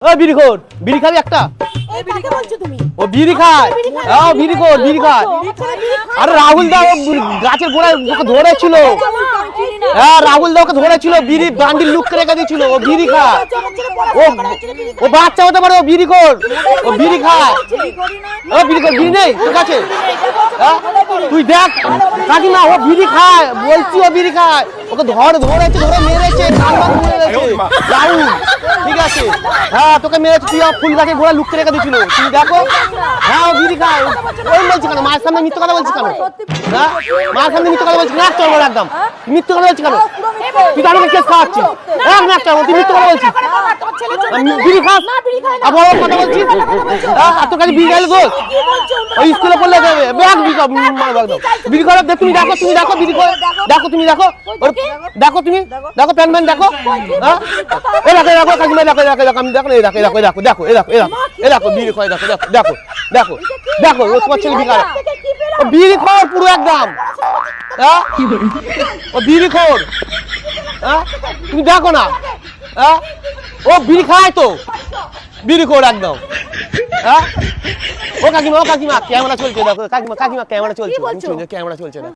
ওই বিড়িখোর, বিড়ি খাবি একটা? এই কাকে বলছো তুমি? ও বিড়ি খায়। হ্যাঁ বিড়িখোর, বিড়ি খায়। আরে রাহুল দা গাছের গোড়ায় ওকে ধরেছিল। হ্যাঁ রাহুল দা ওকে ধরেছিল, বিড়ি বান্ডিল লুক করে রেখে দিয়েছিল। ও বিড়ি খায়। ও বাচ্চা হতে পারে, ও বিড়িখোর, ও বিড়ি খায়। ও বিড়িখোর, বিড়ি নেই তোর কাছে? তুই দেখ কাকিমা, ও বিড়ি খায় বলছি, ও বিড়ি খায়। ওকে ধরেছে, ধরে মেরেছে, কান মেরেছে রাহুল। ঠিক আছে, হ্যাঁ তোকে মেরেছে, তুই ফুল গাছের গোড়া লুকিয়ে রেখে দিয়েছিল। তুমি দেখো, হ্যাঁ ও বিড়ি খায়। ওই বলছি কেন মায়ের সামনে মিথ্যে কথা বলছিস কেন? হ্যাঁ মায়ের সামনে মিথ্যে কথা বলছিস না? চল বল একদম মিথ্যে কথা বলছিস কেন? তুই তো আমাকে কেস খাওয়াচ্ছিস। এক না একটা তুই মিথ্যে কথা বলছিস। বিড়ি খাস আবার ওর কথা বলছিস? হ্যাঁ তোর কাছে বিড়ি খাইলে দোষ? ওই স্কুলে পড়লে যাবে ব্যাগ বিড়ি করে। তুমি দেখো, তুমি দেখো বিড়ি করে দেখো, তুমি দেখো, দেখো তুমি দেখো প্যান ম্যান দেখো। হ্যাঁ এ দেখো, দেখো কাকিমা দেখো, দেখো দেখো আমি দেখো, এই দেখো, দেখো দেখো দেখো, এ দেখো, এ দেখো, এ দেখো বিড়ি খায়, দেখো দেখো দেখো দেখো দেখো, ও তোমার ছেলে ভিখারি। ও বিড়ি খাওয়ার পুরো একদম। হ্যাঁ ও বিড়ি খোর। হ্যাঁ তুমি দেখো না, হ্যাঁ ও বিড়ি খায় তো, বিড়ি খোর একদম। হ্যাঁ ও কাকিমা, ও কাকিমা ক্যামেরা চলছে দেখো, কাকিমা, কাকিমা ক্যামেরা চলছে, ক্যামেরা চলছে না।